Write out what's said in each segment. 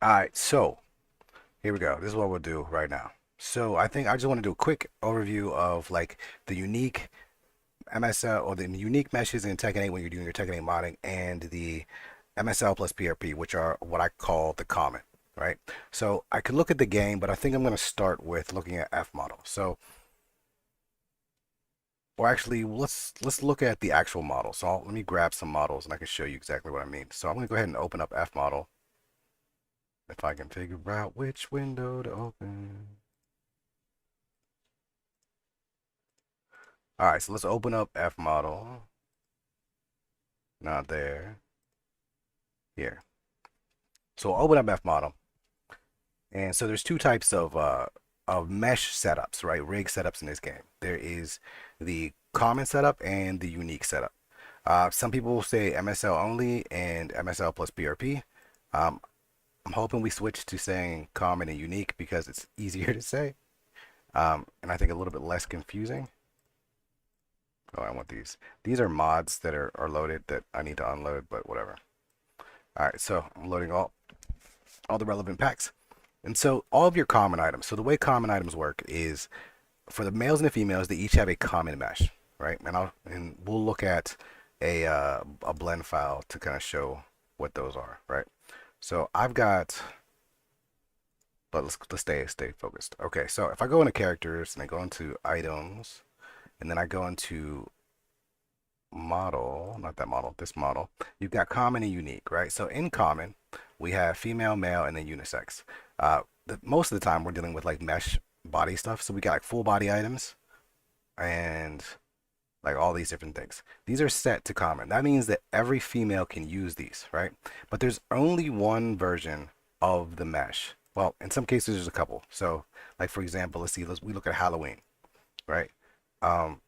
All right, so here we go. This is what we'll do right now. So I think I just want to do a quick overview of like the unique MSL or the unique meshes in Tekken 8 when you're doing your Tekken 8 modding and the MSL plus PRP, which are what I call the common, right? So I could look at the game, but I think I'm going to start with looking at F model. So, or actually, let's look at the actual model. So let me grab some models and I can show you exactly what I mean. So I'm going to go ahead and open up F model if I can figure out which window to open. All right, so let's open up F model. Not there. Here. So we'll open up F model. And so there's two types of mesh setups, right? Rig setups in this game. There is the common setup and the unique setup. Some people will say MSL only and MSL plus PRP. Um, I'm hoping we switch to saying common and unique because it's easier to say, and I think a little bit less confusing. Oh, I want these. These are mods that are loaded that I need to unload, but whatever. All right, so I'm loading all the relevant packs. And so all of your common items. So the way common items work is for the males and the females, they each have a common mesh, right? And we'll look at a blend file to kind of show what those are, right? So I've got, but let's stay focused. Okay, so if I go into characters and I go into items, and then I go into model, not that model, this model, you've got common and unique, right? So in common, we have female, male, and then unisex. Most of the time we're dealing with like mesh body stuff. So we got like full body items and like all these different things. These are set to common. That means that every female can use these, right? But there's only one version of the mesh. Well, in some cases there's a couple. So like for example, we look at Halloween, right? Um,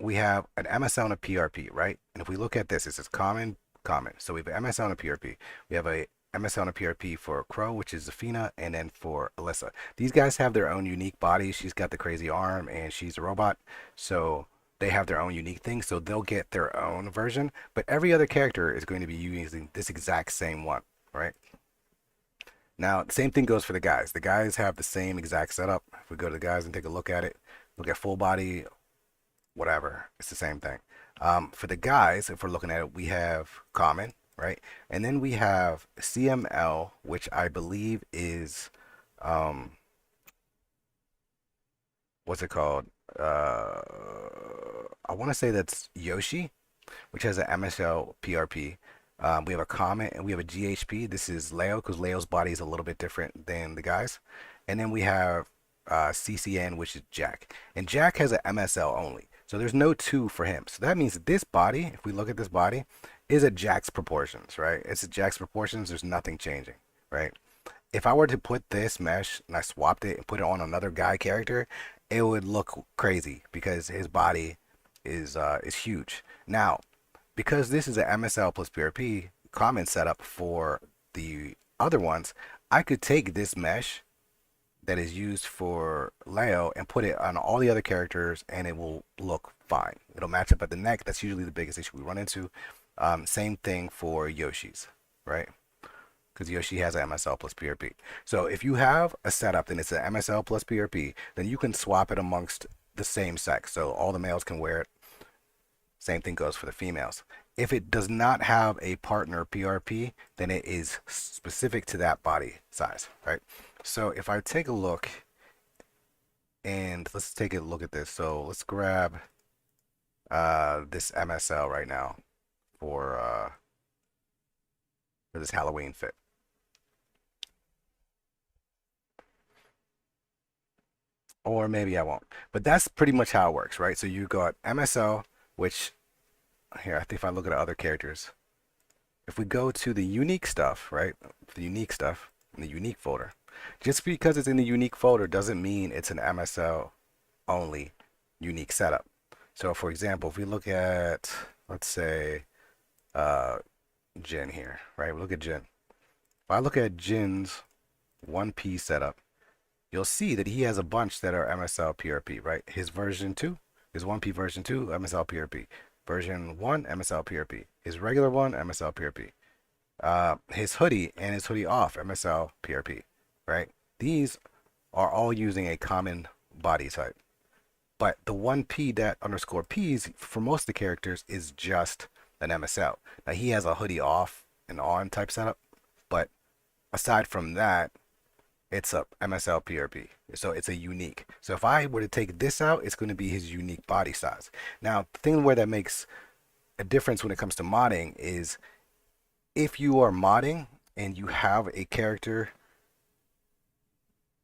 we have an MSL and a PRP, right? And if we look at this, it says common, common. So we have an MSL and a PRP. We have a MSL and a PRP for Crow, which is Zafina, and then for Alyssa. These guys have their own unique bodies. She's got the crazy arm, and she's a robot. So they have their own unique thing. So they'll get their own version. But every other character is going to be using this exact same one, right? Now, the same thing goes for the guys. The guys have the same exact setup. If we go to the guys and take a look at it, look at full body, whatever. It's the same thing. For the guys, if we're looking at it, we have common, right? And then we have CML, which I believe is, um, what's it called? Uh, I want to say that's Yoshi, which has an MSL PRP. We have a common and we have a GHP. This is Leo because Leo's body is a little bit different than the guys. And then we have CCN, which is Jack. And Jack has an MSL only. So there's no two for him. So that means that this body, if we look at this body, is at Jack's proportions, right? It's at Jack's proportions. There's nothing changing, right? If I were to put this mesh and I swapped it and put it on another guy character, it would look crazy because his body is huge. Now, because this is an MSL plus PRP common setup for the other ones, I could take this mesh that is used for Leo and put it on all the other characters and it will look fine. It'll match up at the neck. That's usually the biggest issue we run into. Same thing for Yoshi's, right? Because Yoshi has an MSL plus PRP. So if you have a setup and it's an MSL plus PRP, then you can swap it amongst the same sex. So all the males can wear it. Same thing goes for the females. If it does not have a partner PRP, then it is specific to that body size, right? So if I take a look and let's take a look at this. So let's grab this MSL right now for this Halloween fit. Or maybe I won't. But that's pretty much how it works, right? So you got MSL, which here, I think if I look at other characters, if we go to the unique stuff, right? The unique stuff in the unique folder, just because it's in the unique folder doesn't mean it's an MSL only unique setup. So for example, if we look at, let's say, uh, Jin here, right? We look at Jin. If I look at Jin's 1P setup, you'll see that he has a bunch that are MSL PRP, right? His version 2, his 1P version 2, MSL PRP. Version 1, MSL PRP. His regular one, MSL PRP. his hoodie and his hoodie off, MSL PRP, right? These are all using a common body type. But the 1P dat underscore P's for most of the characters is just an MSL. Now he has a hoodie off and on type setup, but aside from that, it's a MSL PRP. So it's a unique. So if I were to take this out, it's going to be his unique body size. Now, the thing where that makes a difference when it comes to modding is if you are modding and you have a character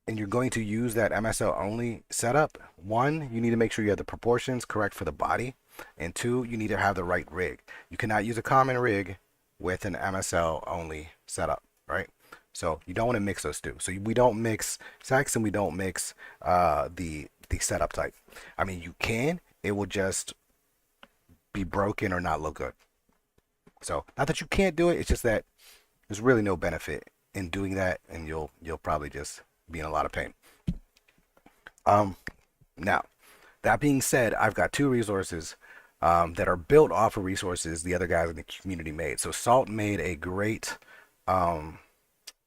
and you're going to use that MSL only setup, one, you need to make sure you have the proportions correct for the body, and two, you need to have the right rig. You cannot use a common rig with an MSL only setup, right? So you don't want to mix those two. So we don't mix sex and we don't mix the setup type. I mean, you can. It will just be broken or not look good. So not that you can't do it. It's just that there's really no benefit in doing that, and you'll probably just be in a lot of pain. Um, Now, that being said, I've got two resources that are built off of resources the other guys in the community made. So Salt made a great, um,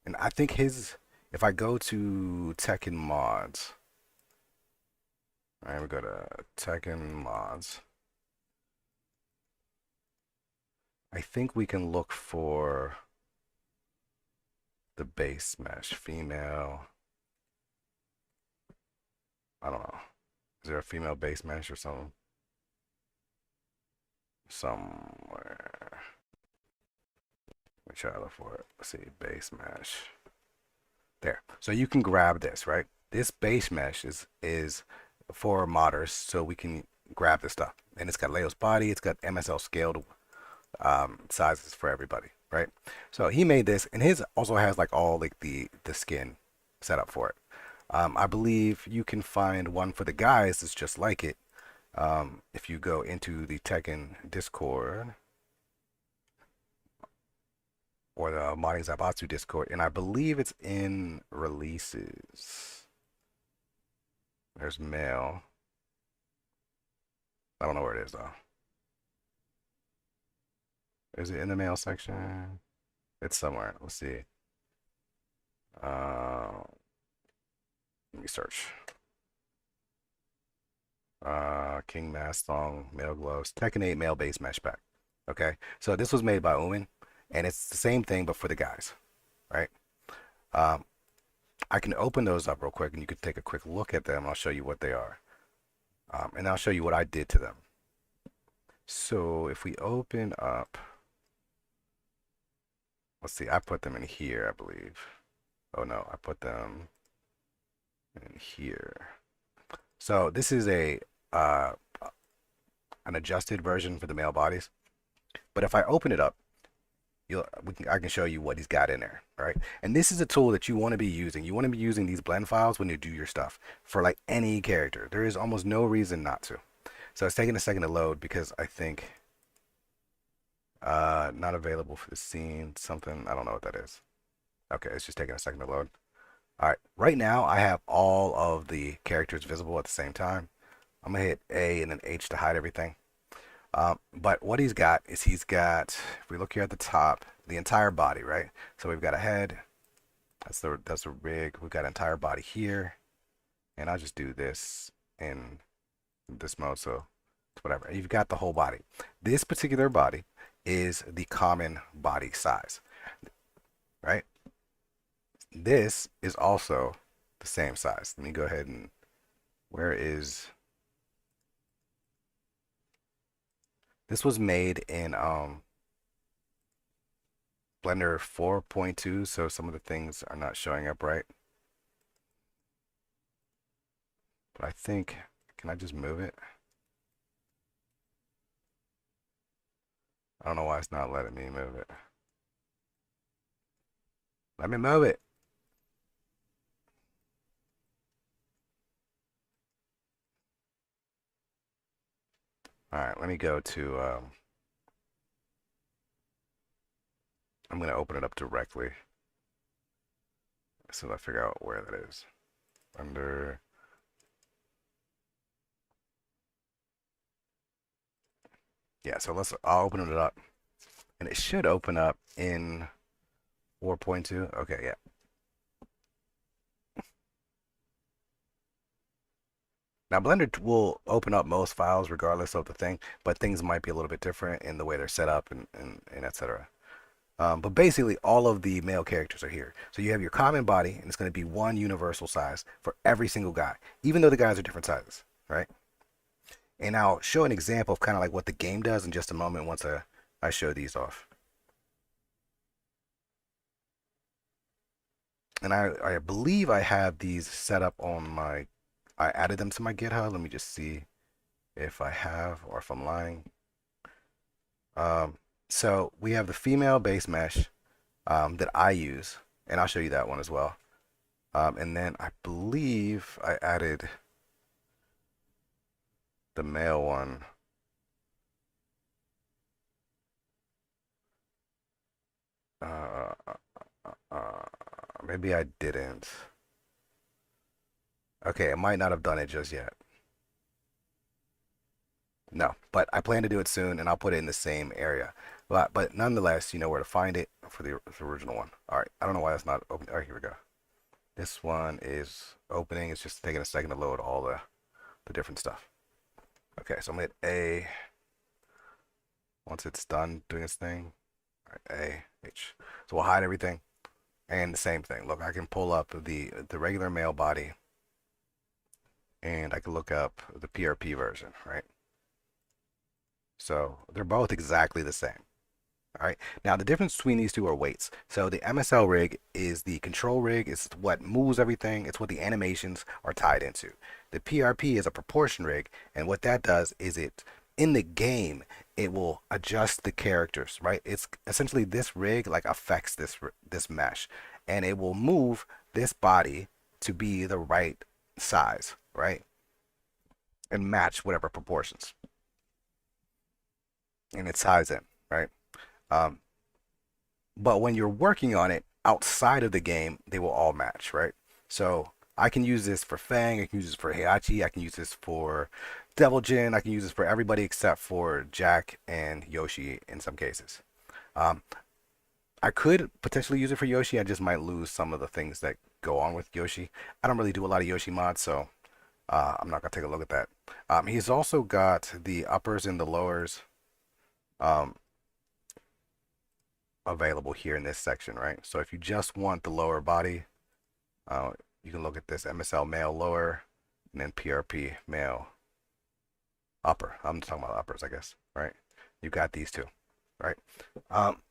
and I think his, if I go to Tekken mods, all right, we go to Tekken mods. I think we can look for the base mesh female. I don't know. Is there a female base mesh or something? Somewhere. Let me try to look for it. Let's see, base mesh. There. So you can grab this, right? This base mesh is for modders, so we can grab this stuff. And it's got Leo's body, it's got MSL scaled sizes for everybody, right? So he made this, and his also has like all like the skin set up for it. I believe you can find one for the guys that's just like it. If you go into the Tekken Discord or the Modding Zaibatsu Discord, and I believe it's in releases. There's mail. I don't know where it is though. Is it in the mail section? It's somewhere. Let's see. Uh, Let me search. King Mask Thong, Male Gloves, Tekken 8 Male Base Mesh Pack. Okay, so this was made by Umin, and it's the same thing but for the guys, right? Um, I can open those up real quick, and you can take a quick look at them. I'll show you what they are, and I'll show you what I did to them. So if we open up, let's see, I put them in here, I believe. Oh no, I put them in here. So this is a uh, an adjusted version for the male bodies. But if I open it up, I can show you what he's got in there, right? And this is a tool that you want to be using. You want to be using these blend files when you do your stuff for like any character. There is almost no reason not to. So it's taking a second to load because I think not available for the scene, something, I don't know what that is. Okay, it's just taking a second to load. All right, right now I have all of the characters visible at the same time. I'm gonna hit A and then H to hide everything. But what he's got is if we look here at the top, the entire body, right? So we've got a head, that's the rig. We've got entire body here, and I'll just do this in this mode, so it's whatever. You've got the whole body. This particular body is the common body size, right? This is also the same size. Let me go ahead and where is this was made in Blender 4.2, so some of the things are not showing up right. But I think, can I just move it? I don't know why it's not letting me move it. Let me move it. All right, let me go to, I'm going to open it up directly so I figure out where that is. Under, yeah, so I'll open it up. and it should open up in 4.2. Okay, yeah. Now Blender will open up most files regardless of the thing, but things might be a little bit different in the way they're set up and etc. But basically, all of the male characters are here. So you have your common body, and it's going to be one universal size for every single guy, even though the guys are different sizes, right? And I'll show an example of kind of like what the game does in just a moment once I show these off. And I believe I have these set up on my, I added them to my GitHub. Let me just see if I have or if I'm lying. So we have the female base mesh that I use, and I'll show you that one as well. And then I believe I added the male one. Uh, Maybe I didn't. Okay, I might not have done it just yet. No, but I plan to do it soon, and I'll put it in the same area. But nonetheless, you know where to find it for the original one. All right, I don't know why that's not open. All right, here we go. This one is opening. It's just taking a second to load all the different stuff. Okay, so I'm gonna hit A. Once it's done doing its thing, all right, A, H. So we'll hide everything. And the same thing. Look, I can pull up the regular male body, and I can look up the PRP version, right? So they're both exactly the same. All right. Now the difference between these two are weights. So the MSL rig is the control rig. It's what moves everything. It's what the animations are tied into. The PRP is a proportion rig, and what that does is it in the game it will adjust the characters. Right. It's essentially this rig like affects this mesh, and it will move this body to be the right size. Right. And match whatever proportions, and it ties in. Right. Um, But when you're working on it outside of the game, they will all match, right? So I can use this for Fang, I can use this for Heihachi, I can use this for Devil Jin, I can use this for everybody except for Jack and Yoshi in some cases. Um, I could potentially use it for Yoshi, I just might lose some of the things that go on with Yoshi. I don't really do a lot of Yoshi mods, so I'm not gonna take a look at that. He's also got the uppers and the lowers. Um, Available here in this section, right? So if you just want the lower body, you can look at this MSL male lower and then PRP male upper. I'm just talking about uppers, I guess, right? You got these two, right? Um,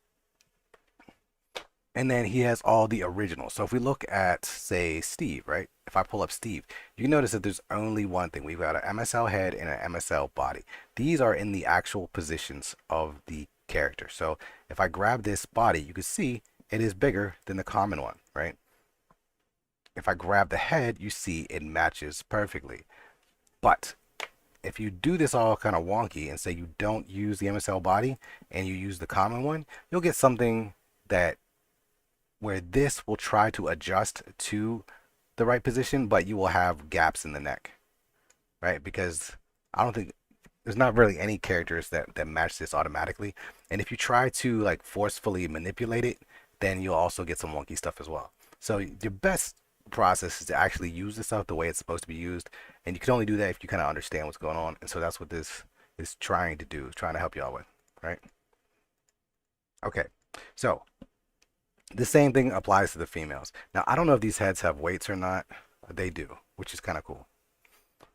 and then he has all the originals. So if we look at, say, Steve, right? If I pull up Steve, you notice that there's only one thing. We've got an MSL head and an MSL body. These are in the actual positions of the character. So if I grab this body, you can see it is bigger than the common one, right? If I grab the head, you see it matches perfectly. But if you do this all kind of wonky and say you don't use the MSL body and you use the common one, you'll get something that where this will try to adjust to the right position, but you will have gaps in the neck, right? Because I don't think there's not really any characters that match this automatically. And if you try to like forcefully manipulate it, then you'll also get some wonky stuff as well. So your best process is to actually use this stuff the way it's supposed to be used. And you can only do that if you kind of understand what's going on. And so that's what this is trying to do, trying to help y'all with, right? Okay, so the same thing applies to the females. Now, I don't know if these heads have weights or not. They do, which is kind of cool.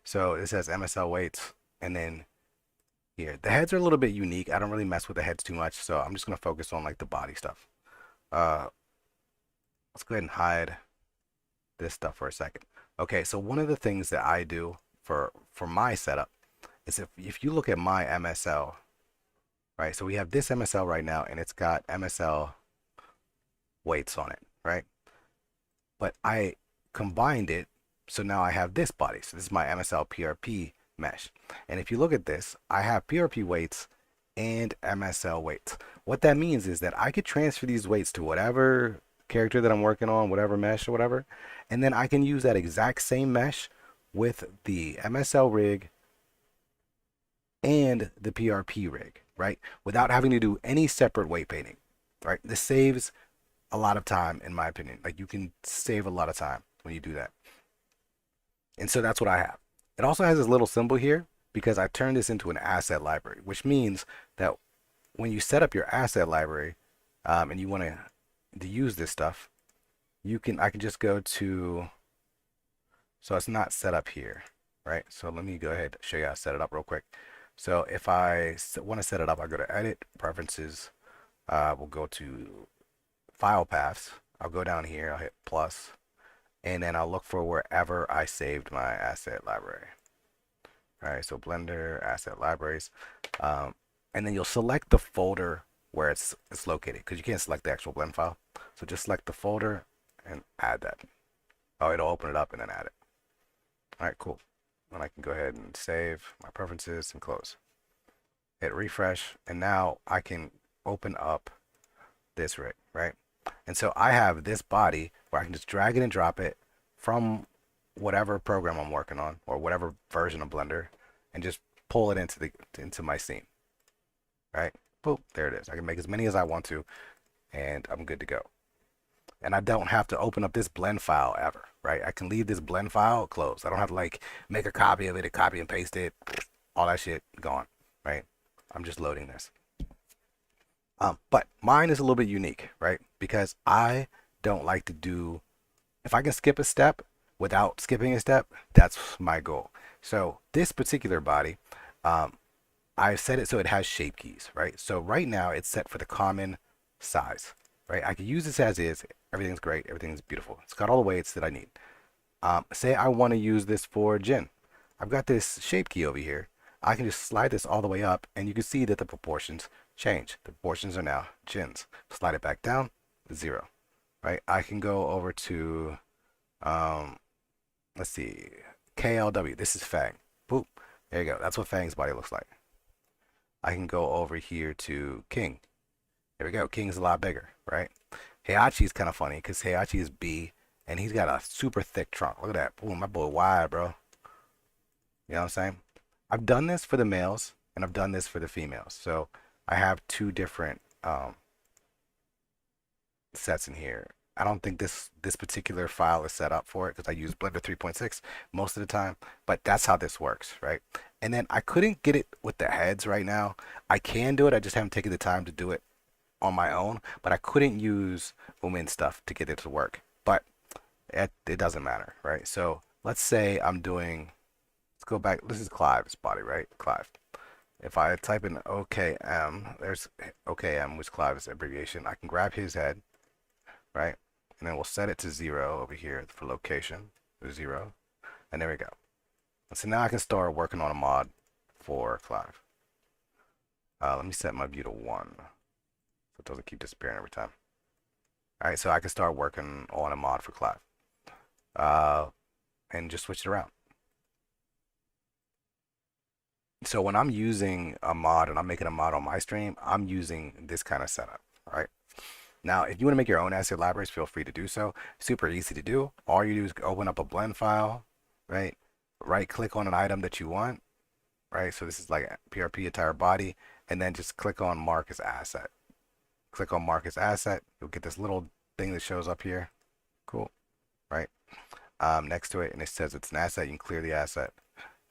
So it says MSL weights, and then here, the heads are a little bit unique. I don't really mess with the heads too much, so I'm just gonna focus on like the body stuff. Uh, let's go ahead and hide this stuff for a second. Okay, so one of the things that I do for my setup is if you look at my MSL, right? So we have this MSL right now, and it's got MSL weights on it, right? But I combined it, so now I have this body. So this is my MSL PRP mesh. And if you look at this, I have PRP weights and MSL weights. What that means is that I could transfer these weights to whatever character that I'm working on, whatever mesh or whatever, and then I can use that exact same mesh with the MSL rig and the PRP rig. right? Without having to do any separate weight painting, right? This saves a lot of time, in my opinion. Like you can save a lot of time when you do that. And so that's what I have. It also has this little symbol here because I turned this into an asset library, which means that when you set up your asset library and you want to use this stuff, I can just go to, so it's not set up here, right? So let me go ahead and show you how to set it up real quick. So if I want to set it up, I go to Edit, Preferences, we'll go to File Paths. I'll go down here, I'll hit plus, and then I'll look for wherever I saved my asset library. All right, so Blender, Asset Libraries, and then you'll select the folder where it's located because you can't select the actual blend file. So just select the folder and add that. Oh, it'll open it up and then add it. All right, cool. And I can go ahead and save my preferences and close. Hit refresh, and now I can open up this rig, right? And so I have this body where I can just drag it and drop it from whatever program I'm working on or whatever version of Blender and just pull it into my scene, right? Boop, there it is. I can make as many as I want to and I'm good to go. And I don't have to open up this blend file ever, right? I can leave this blend file closed. I don't have to like make a copy of it and copy and paste it, all that shit gone, right? I'm just loading this. But mine is a little bit unique, right? Because I don't like to do, if I can skip a step without skipping a step, that's my goal. So this particular body, I've set it so it has shape keys, right? So right now it's set for the common size, right? I can use this as is. Everything's great. Everything's beautiful. It's got all the weights that I need. Say I want to use this for Jin. I've got this shape key over here. I can just slide this all the way up and you can see that the proportions change. The proportions are now Jin's. Slide it back down, 0, right? I can go over to, let's see, KLW. This is Fang. Boop. There you go. That's what Fang's body looks like. I can go over here to King. There we go. King's a lot bigger, right? Heihachi is kind of funny because Heihachi is B and he's got a super thick trunk. Look at that. Boom, my boy wide, bro. You know what I'm saying? I've done this for the males and I've done this for the females. So I have two different sets in here. I don't think this particular file is set up for it because I use Blender 3.6 most of the time, but that's how this works, right? And then I couldn't get it with the heads right now. I can do it, I just haven't taken the time to do it on my own, but I couldn't use Lumen stuff to get it to work. But it doesn't matter, right? So let's say I'm doing, let's go back, this is Clive's body, right? Clive. If I type in OKM, there's OKM, which Clive's abbreviation. I can grab his head, right? And then we'll set it to 0 over here for location, 0. And there we go. So now I can start working on a mod for Clive. Let me set my view to 1 so it doesn't keep disappearing every time. All right, so I can start working on a mod for Clive. And just switch it around. So when I'm using a mod and I'm making a mod on my stream, I'm using this kind of setup, right? Now, if you want to make your own asset libraries, feel free to do so. Super easy to do. All you do is open up a blend file, right? Right click on an item that you want, right? So this is like PRP entire body, and then just click on mark as asset. Click on mark as asset. You'll get this little thing that shows up here. Cool, right? Next to it, and it says it's an asset. You can clear the asset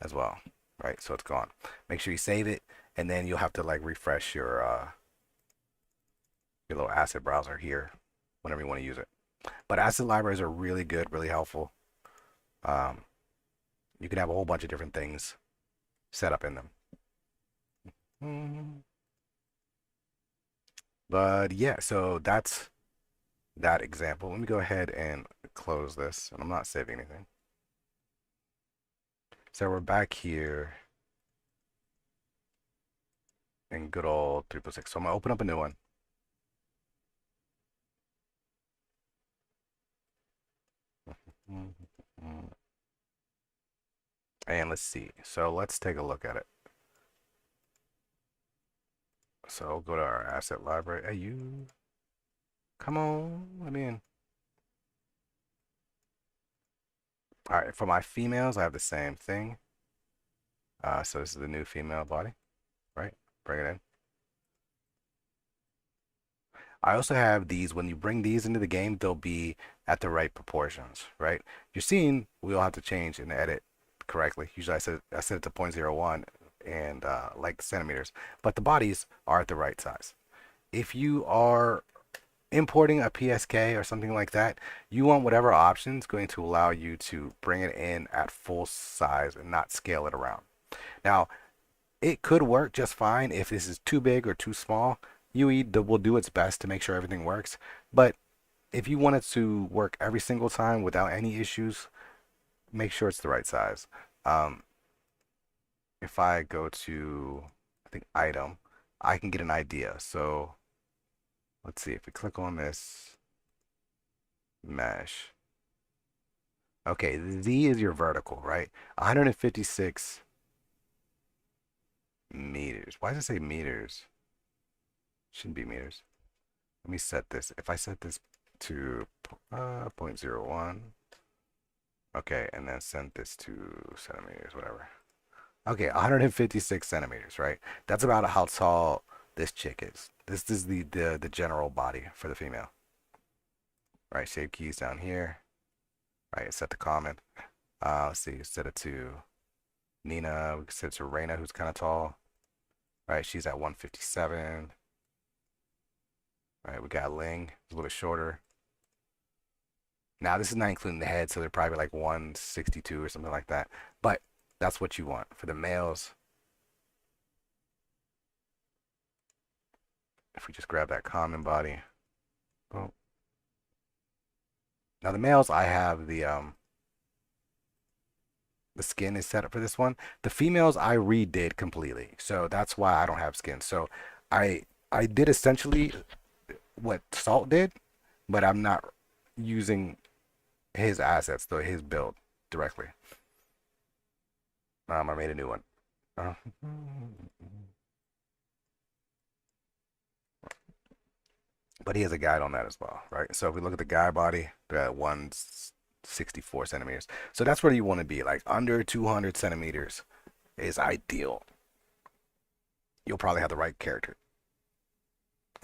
as well, right? So it's gone. Make sure you save it, and then you'll have to like refresh your little asset browser here whenever you want to use it. But asset libraries are really good, really helpful. You can have a whole bunch of different things set up in them. But yeah, so that's that example. Let me go ahead and close this, and I'm not saving anything. So we're back here in good old 3.6. So I'm gonna open up a new one. And let's see. So let's take a look at it. So we'll go to our asset library. Hey, you. Come on. Let me in. All right. For my females, I have the same thing. So this is the new female body, right? Bring it in. I also have these. When you bring these into the game, they'll be at the right proportions, right? Your scene, we'll have to change and edit correctly. Usually I set it to 0.01 and like centimeters, but the bodies are at the right size. If you are importing a PSK or something like that, you want whatever option is going to allow you to bring it in at full size and not scale it around. Now, it could work just fine if this is too big or too small. UE will do its best to make sure everything works, but if you want it to work every single time without any issues, make sure it's the right size. Um, if I go to, I think, item, I can get an idea. So let's see if we click on this mesh. Okay, Z is your vertical, right? 156 meters. Why does it say meters? Shouldn't be meters. Let me set this. If I set this to 0.01, okay, and then set this to centimeters, whatever. Okay, 156 centimeters, right? That's about how tall this chick is. This is the general body for the female. Right, shape keys down here. Right, set the comment. Let's see, set it to Nina. We can set it to Reina, who's kind of tall. Right, she's at 157. Right, we got Ling, a little bit shorter. Now this is not including the head, so they're probably like 162 or something like that. But that's what you want for the males. If we just grab that common body. Boom. Now the males, I have the skin is set up for this one. The females I redid completely, so that's why I don't have skin. So I I did essentially what Salt did, but I'm not using his assets, though his build directly. I made a new one. Uh, but he has a guide on that as well, right? So if we look at the guy body, they're at 164 centimeters. So that's where you want to be, like under 200 centimeters is ideal. You'll probably have the right character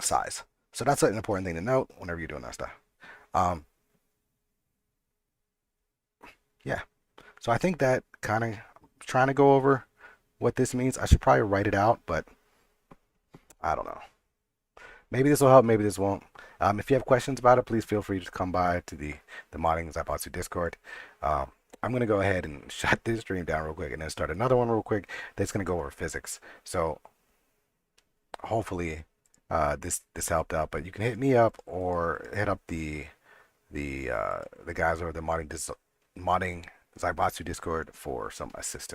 size. So that's an important thing to note whenever you're doing that stuff. Um, yeah. So I think that kind of trying to go over what this means. I should probably write it out, but I don't know. Maybe this will help, maybe this won't. If you have questions about it, please feel free to come by to the Modding Zaibatsu Discord. I'm gonna go ahead and shut this stream down real quick and then start another one real quick that's gonna go over physics. So hopefully this helped out. But you can hit me up or hit up the guys over the modding Zaibatsu Discord for some assistance.